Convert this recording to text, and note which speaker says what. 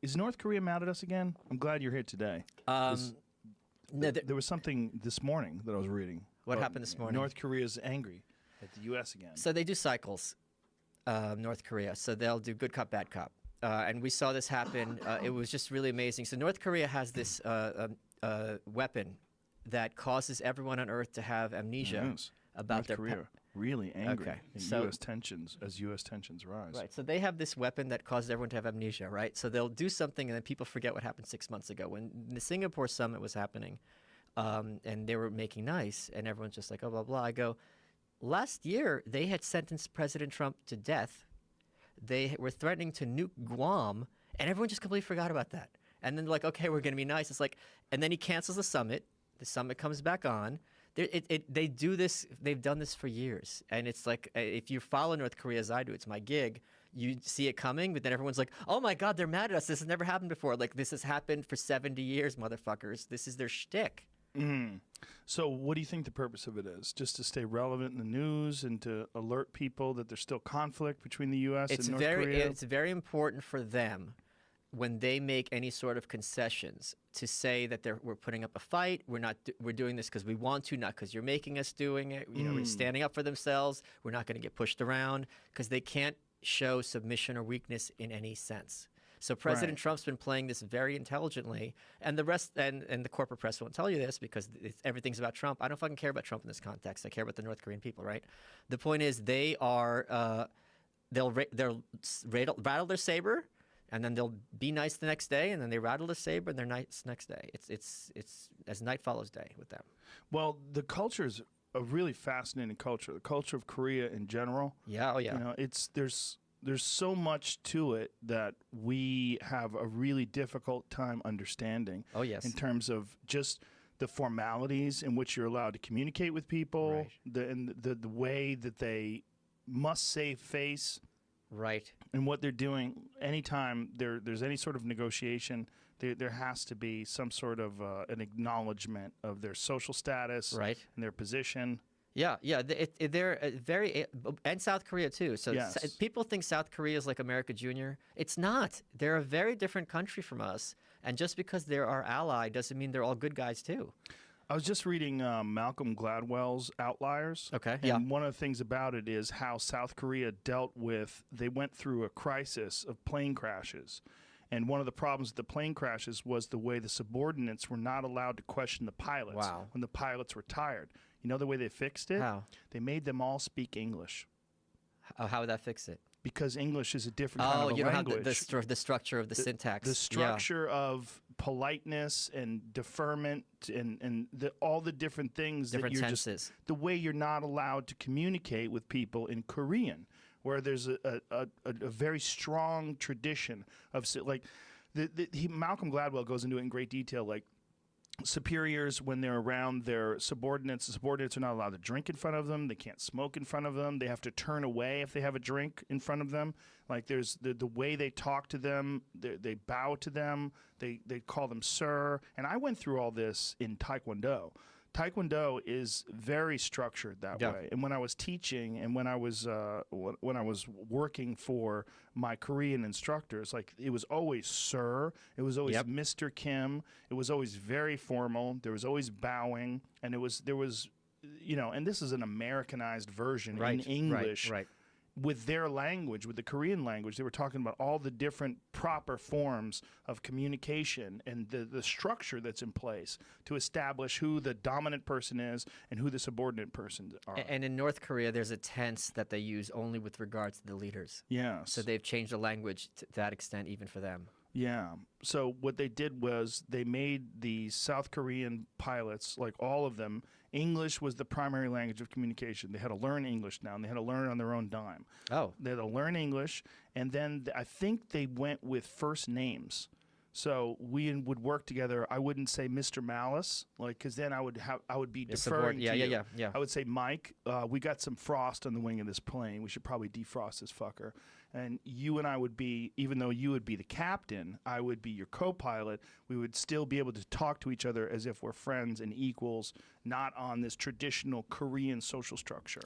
Speaker 1: Is North Korea mad at us again? I'm glad you're here today.
Speaker 2: No,
Speaker 1: There was something this morning that I was reading.
Speaker 2: What
Speaker 1: about
Speaker 2: happened this morning?
Speaker 1: North Korea's angry at the U.S. again.
Speaker 2: So they do cycles, North Korea. So they'll do good cop, bad cop. And we saw this happen. It was just really amazing. So North Korea has this weapon that causes everyone on Earth to have amnesia about
Speaker 1: North
Speaker 2: their
Speaker 1: Korea really angry
Speaker 2: Okay,
Speaker 1: in
Speaker 2: so-
Speaker 1: U.S. tensions as U.S. tensions rise.
Speaker 2: Right. So they have this weapon that causes everyone to have amnesia, right? So they'll do something and then people forget what happened 6 months ago. When the Singapore summit was happening and they were making nice and everyone's just like, oh, blah, blah. I go, last year they had sentenced President Trump to death. They were threatening to nuke Guam and everyone just completely forgot about that. And then like, okay, we're going to be nice. It's like, and then he cancels the summit. The summit comes back on. They do this. They've done this for years, and it's like if you follow North Korea as I do, it's my gig. You see it coming, but then everyone's like, "Oh my God, they're mad at us. This has never happened before. Like this has happened for 70 years, motherfuckers. This is their shtick."
Speaker 1: So what do you think the purpose of it is? Just to stay relevant in the news and to alert people that there's still conflict between the U.S. and North Korea?
Speaker 2: It's very important for them when they make any sort of concessions to say that we're putting up a fight, we're doing this because we want to, not because you're making us doing it. You know, we're standing up for themselves. We're not going to get pushed around because they can't show submission or weakness in any sense. So President Trump's been playing this very intelligently, and the rest and the corporate press won't tell you this because everything's about Trump. I don't fucking care about Trump in this context. I care about the North Korean people, right? The point is they are they'll rattle their saber. And then they'll be nice the next day, and then they rattle the saber, and they're nice next day. It's as night follows day with them.
Speaker 1: Well, the culture is a really fascinating culture. The culture of Korea in general.
Speaker 2: Yeah, oh yeah.
Speaker 1: You know, there's so much to it that we have a really difficult time understanding.
Speaker 2: Oh yes.
Speaker 1: In terms of just the formalities in which you're allowed to communicate with people, the way that they must save face.
Speaker 2: Right.
Speaker 1: And what they're doing, anytime there's any sort of negotiation, there has to be some sort of an acknowledgement of their social status and their position.
Speaker 2: Yeah, yeah. They're very, and South Korea too. So people think South Korea is like America Junior. It's not. They're a very different country from us. And just because they're our ally doesn't mean they're all good guys too.
Speaker 1: I was just reading Malcolm Gladwell's Outliers.
Speaker 2: Okay.
Speaker 1: And one of the things about it is how South Korea they went through a crisis of plane crashes. And one of the problems with the plane crashes was the way the subordinates were not allowed to question the pilots when the pilots were tired. You know the way they fixed it?
Speaker 2: How?
Speaker 1: They made them all speak English.
Speaker 2: How would that fix it?
Speaker 1: Because English is a different kind of a language.
Speaker 2: Oh, you don't have the structure of the syntax.
Speaker 1: The structure of politeness and deferment and all the different things
Speaker 2: different
Speaker 1: that you're
Speaker 2: tenses.
Speaker 1: The way you're not allowed to communicate with people in Korean, where there's a very strong tradition of like Malcolm Gladwell goes into it in great detail, like superiors, when they're around their subordinates, the subordinates are not allowed to drink in front of them. They can't smoke in front of them. They have to turn away if they have a drink in front of them. Like there's the way they talk to them, they bow to them, they call them sir. And I went through all this in Taekwondo. Taekwondo is very structured that way. And when I was teaching and when I was working for my Korean instructors, like it was always sir, it was always Mr. Kim, it was always very formal, there was always bowing, and there was and this is an Americanized version in English. With their language, with the Korean language, they were talking about all the different proper forms of communication and the structure that's in place to establish who the dominant person is and who the subordinate persons are.
Speaker 2: And in North Korea, there's a tense that they use only with regards to the leaders.
Speaker 1: Yes.
Speaker 2: So they've changed the language to that extent even for them.
Speaker 1: Yeah. So what they did was they made the South Korean pilots, like all of them, English was the primary language of communication. They had to learn English now, and they had to learn it on their own dime.
Speaker 2: Oh.
Speaker 1: They had to learn English, and then I think they went with first names. So we would work together. I wouldn't say Mr. Malice, like, because then I would be deferring to you.
Speaker 2: Yeah.
Speaker 1: I would say, Mike, we got some frost on the wing of this plane. We should probably defrost this fucker. And you and I would be, even though you would be the captain, I would be your co-pilot. We would still be able to talk to each other as if we're friends and equals, not on this traditional Korean social structure.